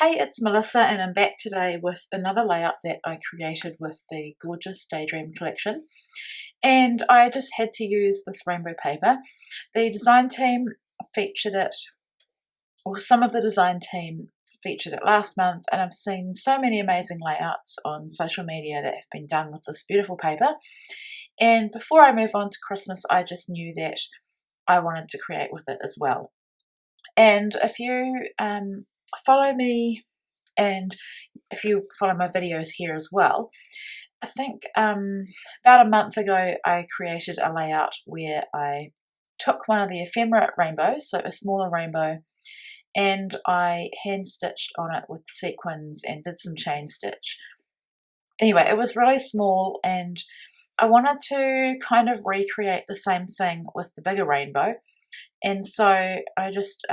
Hey, it's Melissa and I'm back today with another layout that I created with the gorgeous Daydream collection. And I just had to use this rainbow paper. The design team featured it, or some of the design team featured it last month, and I've seen so many amazing layouts on social media that have been done with this beautiful paper. And before I move on to Christmas, I just knew that I wanted to create with it as well. And if you follow me, and if you follow my videos here as well, I think about a month ago I created a layout where I took one of the ephemera rainbows, so a smaller rainbow, and I hand stitched on it with sequins and did some chain stitch. Anyway, it was really small and I wanted to kind of recreate the same thing with the bigger rainbow, and so I just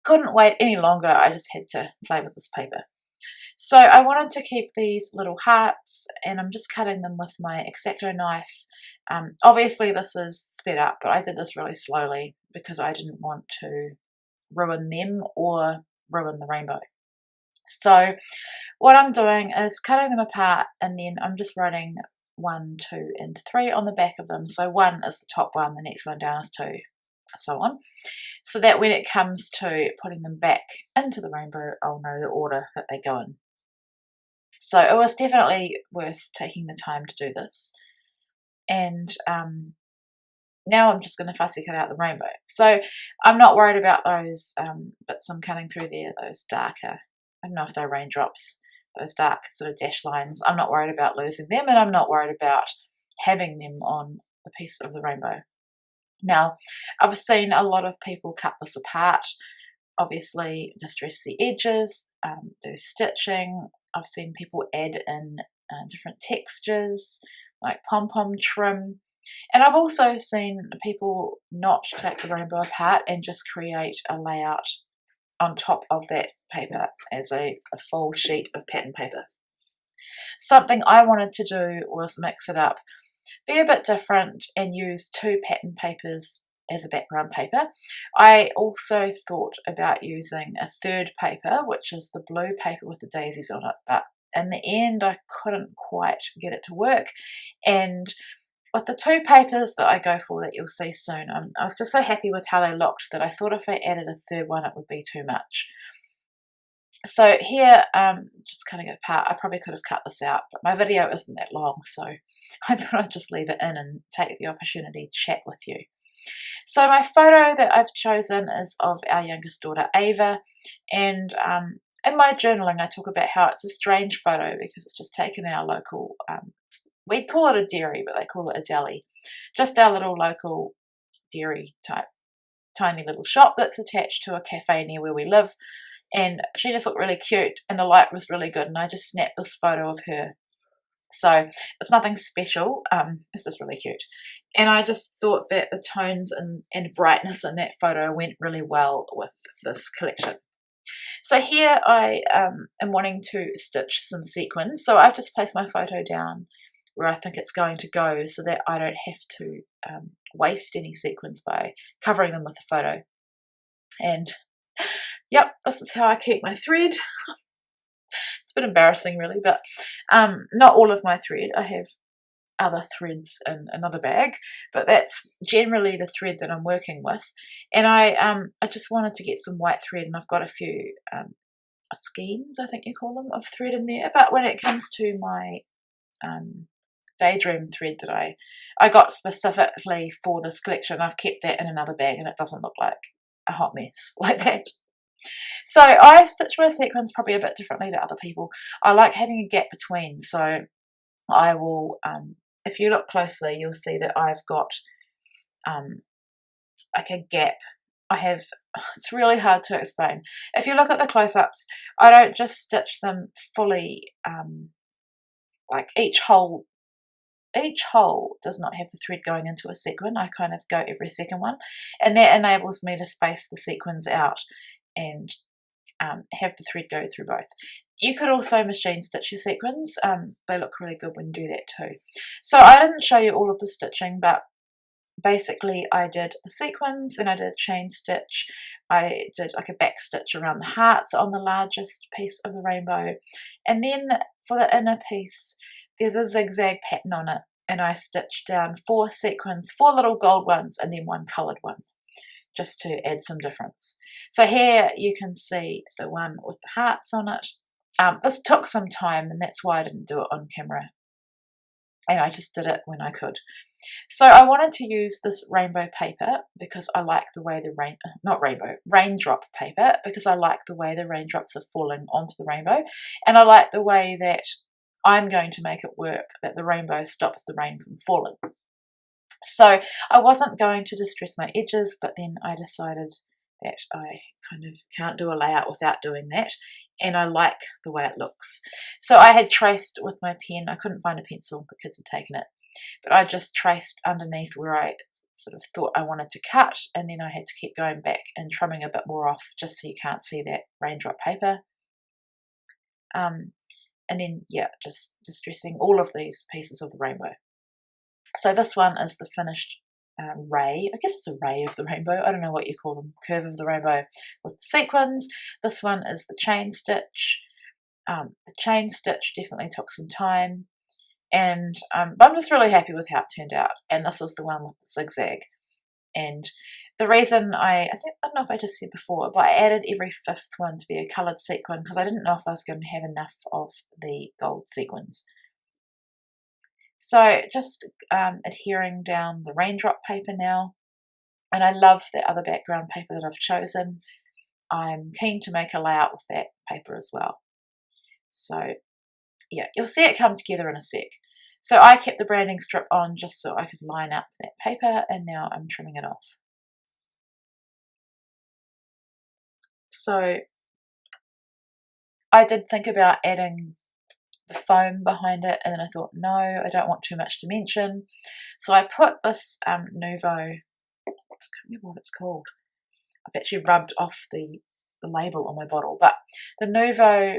couldn't wait any longer. I just had to play with this paper. So I wanted to keep these little hearts, and I'm just cutting them with my X-Acto knife. Obviously this is sped up, but I did this really slowly because I didn't want to ruin them or ruin the rainbow. So what I'm doing is cutting them apart, and then I'm just writing 1, 2, and 3 on the back of them. So 1 is the top one, the next one down is 2, so on, so that when it comes to putting them back into the rainbow, I'll know the order that they go in. So it was definitely worth taking the time to do this. And now I'm just going to fussy cut out the rainbow. So I'm not worried about those bits I'm cutting through there, those darker, I don't know if they're raindrops, those dark sort of dash lines. I'm not worried about losing them, and I'm not worried about having them on a piece of the rainbow. Now, I've seen a lot of people cut this apart, obviously distress the edges, do stitching. I've seen people add in different textures like pom-pom trim, and I've also seen people not take the rainbow apart and just create a layout on top of that paper as a full sheet of pattern paper. Something I wanted to do was mix it up, be a bit different, and use 2 pattern papers as a background paper. I also thought about using a third paper, which is the blue paper with the daisies on it, but in the end I couldn't quite get it to work. And with the 2 papers that I go for that you'll see soon, I was just so happy with how they looked that I thought if I added a third one it would be too much. So here, just cutting it apart, I probably could have cut this out, but my video isn't that long, so I thought I'd just leave it in and take the opportunity to chat with you. So my photo that I've chosen is of our youngest daughter, Ava, and in my journaling I talk about how it's a strange photo because it's just taken in our local, we'd call it a dairy, but they call it a deli, just our little local dairy type, tiny little shop that's attached to a cafe near where we live. And she just looked really cute and the light was really good, and I just snapped this photo of her. So it's nothing special, it's just really cute. And I just thought that the tones and brightness in that photo went really well with this collection. So here I am wanting to stitch some sequins, so I've just placed my photo down where I think it's going to go so that I don't have to waste any sequins by covering them with the photo. And yep, this is how I keep my thread. It's a bit embarrassing really, but not all of my thread. I have other threads in another bag, but that's generally the thread that I'm working with. And I just wanted to get some white thread, and I've got a few skeins, I think you call them, of thread in there. But when it comes to my Daydream thread that I got specifically for this collection, I've kept that in another bag, and it doesn't look like a hot mess like that. So I stitch my sequins probably a bit differently to other people. I like having a gap between, so I will, if you look closely, you'll see that I've got like a gap. I have, it's really hard to explain. If you look at the close-ups, I don't just stitch them fully, like each hole does not have the thread going into a sequin. I kind of go every second one, and that enables me to space the sequins out and have the thread go through both. You could also machine stitch your sequins. They look really good when you do that too. So I didn't show you all of the stitching, but basically I did the sequins, and I did chain stitch. I did like a back stitch around the hearts on the largest piece of the rainbow, and then for the inner piece there's a zigzag pattern on it, and I stitched down 4 sequins, 4 little gold ones and then 1 coloured one, just to add some difference. So here you can see the one with the hearts on it. This took some time, and that's why I didn't do it on camera, and I just did it when I could. So I wanted to use this rainbow paper because I like the way the raindrop paper, because I like the way the raindrops are falling onto the rainbow, and I like the way that I'm going to make it work, that the rainbow stops the rain from falling. So I wasn't going to distress my edges, but then I decided that I kind of can't do a layout without doing that, and I like the way it looks. So I had traced with my pen. I couldn't find a pencil, the kids had taken it, but I just traced underneath where I sort of thought I wanted to cut, and then I had to keep going back and trimming a bit more off just so you can't see that raindrop paper. And then, yeah, just distressing all of these pieces of the rainbow. So this one is the finished ray. I guess it's a ray of the rainbow. I don't know what you call them. Curve of the rainbow with the sequins. This one is the chain stitch. The chain stitch definitely took some time, and but I'm just really happy with how it turned out. And this is the one with the zigzag. And the reason I don't know if I just said before, but I added every 5th one to be a coloured sequin because I didn't know if I was going to have enough of the gold sequins. So just adhering down the raindrop paper now, and I love the other background paper that I've chosen. I'm keen to make a layout with that paper as well. So yeah, you'll see it come together in a sec. So I kept the branding strip on just so I could line up that paper, and now I'm trimming it off. So I did think about adding the foam behind it, and then I thought, no, I don't want too much dimension. So I put this Nouveau, I can't remember what it's called. I've actually rubbed off the label on my bottle, but the Nouveau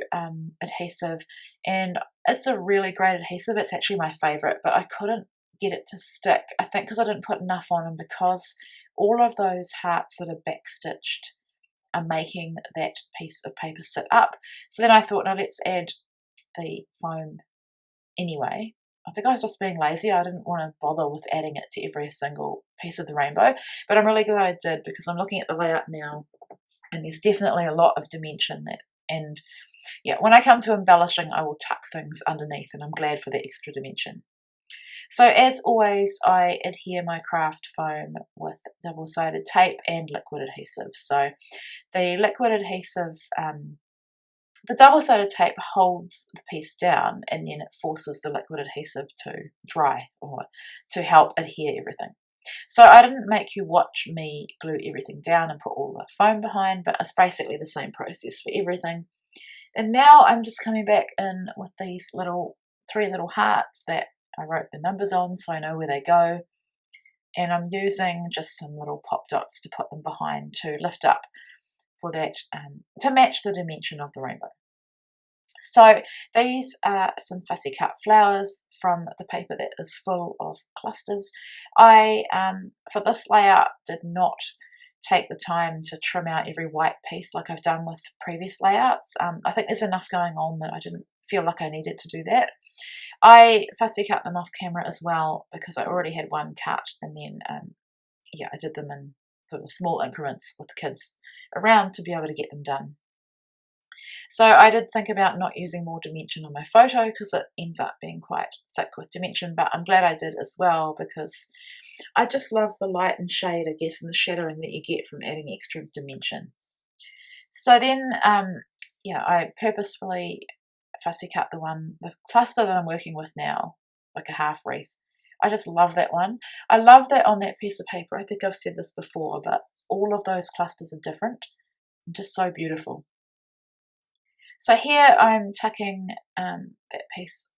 adhesive, and it's a really great adhesive. It's actually my favourite, but I couldn't get it to stick. I think because I didn't put enough on, and because all of those hearts that are backstitched are making that piece of paper sit up. So then I thought, no, let's add the foam anyway. I think I was just being lazy. I didn't want to bother with adding it to every single piece of the rainbow, but I'm really glad I did, because I'm looking at the layout now, and there's definitely a lot of dimension that, and yeah, when I come to embellishing, I will tuck things underneath, and I'm glad for the extra dimension. So as always, I adhere my craft foam with double-sided tape and liquid adhesive. So the liquid adhesive, the double-sided tape holds the piece down, and then it forces the liquid adhesive to dry, or to help adhere everything. So I didn't make you watch me glue everything down and put all the foam behind, but it's basically the same process for everything. And now I'm just coming back in with these 3 little hearts that I wrote the numbers on so I know where they go. And I'm using just some little pop dots to put them behind to lift up for that, to match the dimension of the rainbow. So these are some fussy cut flowers from the paper that is full of clusters. I, for this layout, did not take the time to trim out every white piece like I've done with previous layouts. I think there's enough going on that I didn't feel like I needed to do that. I fussy cut them off camera as well because I already had one cut, and then yeah, I did them in sort of small increments with the kids around to be able to get them done. So I did think about not using more dimension on my photo because it ends up being quite thick with dimension, but I'm glad I did as well because I just love the light and shade, I guess, and the shadowing that you get from adding extra dimension. So then, yeah, I purposefully fussy cut the cluster that I'm working with now, like a half wreath. I just love that one. I love that on that piece of paper. I think I've said this before, but all of those clusters are different, just so beautiful. So here I'm tucking that piece.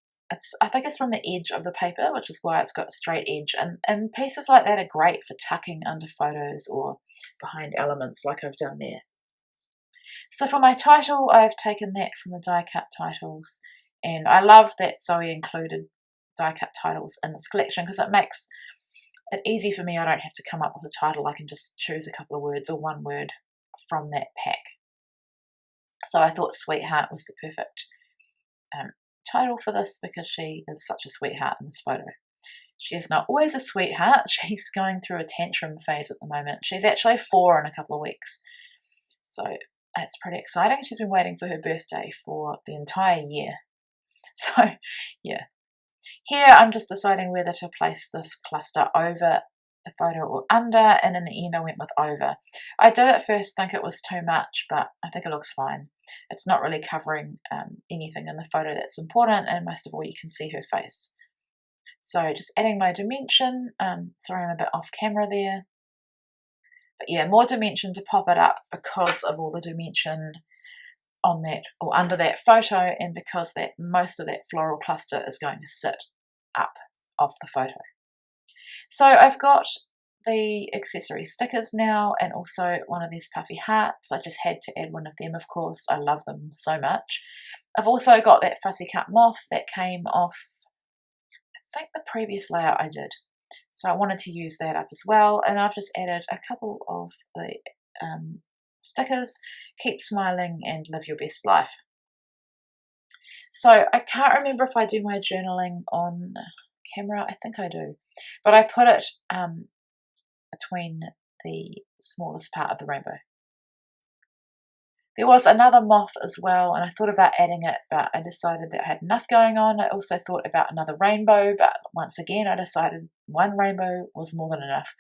I think it's from the edge of the paper, which is why it's got a straight edge. And pieces like that are great for tucking under photos or behind elements like I've done there. So for my title, I've taken that from the die cut titles. And I love that Zoe included die cut titles in this collection because it makes it's easy for me. I don't have to come up with a title. I can just choose a couple of words or one word from that pack. So I thought Sweetheart was the perfect title for this, because she is such a sweetheart in this photo. She is not always a sweetheart. She's going through a tantrum phase at the moment. She's actually 4 in a couple of weeks. So that's pretty exciting. She's been waiting for her birthday for the entire year. So yeah. Here I'm just deciding whether to place this cluster over the photo or under, and in the end I went with over. I did at first think it was too much, but I think it looks fine. It's not really covering anything in the photo that's important, and most of all you can see her face. So just adding my dimension. Sorry, I'm a bit off camera there. But yeah, more dimension to pop it up because of all the dimension on that or under that photo, and because that most of that floral cluster is going to sit up of the photo. So I've got the accessory stickers now, and also one of these puffy hearts. I just had to add one of them, of course. I love them so much. I've also got that fussy cut moth that came off, I think, the previous layout I did. So I wanted to use that up as well, and I've just added a couple of the stickers. Keep smiling and live your best life. So I can't remember if I do my journaling on camera. I think I do, but I put it between the smallest part of the rainbow. There was another moth as well, and I thought about adding it, but I decided that I had enough going on. I also thought about another rainbow, but once again I decided one rainbow was more than enough.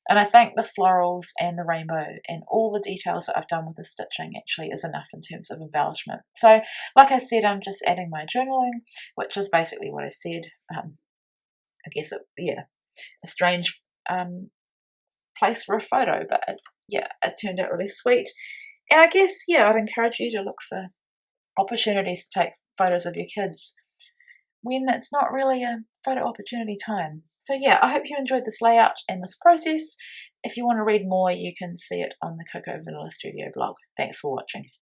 And I think the florals and the rainbow and all the details that I've done with the stitching actually is enough in terms of embellishment. So like I said, I'm just adding my journaling, which is basically what I said. I guess a strange place for a photo, but it turned out really sweet. And I guess, I'd encourage you to look for opportunities to take photos of your kids when it's not really a photo opportunity time. So I hope you enjoyed this layout and this process. If you want to read more, you can see it on the Coco Vanilla Studio blog. Thanks for watching.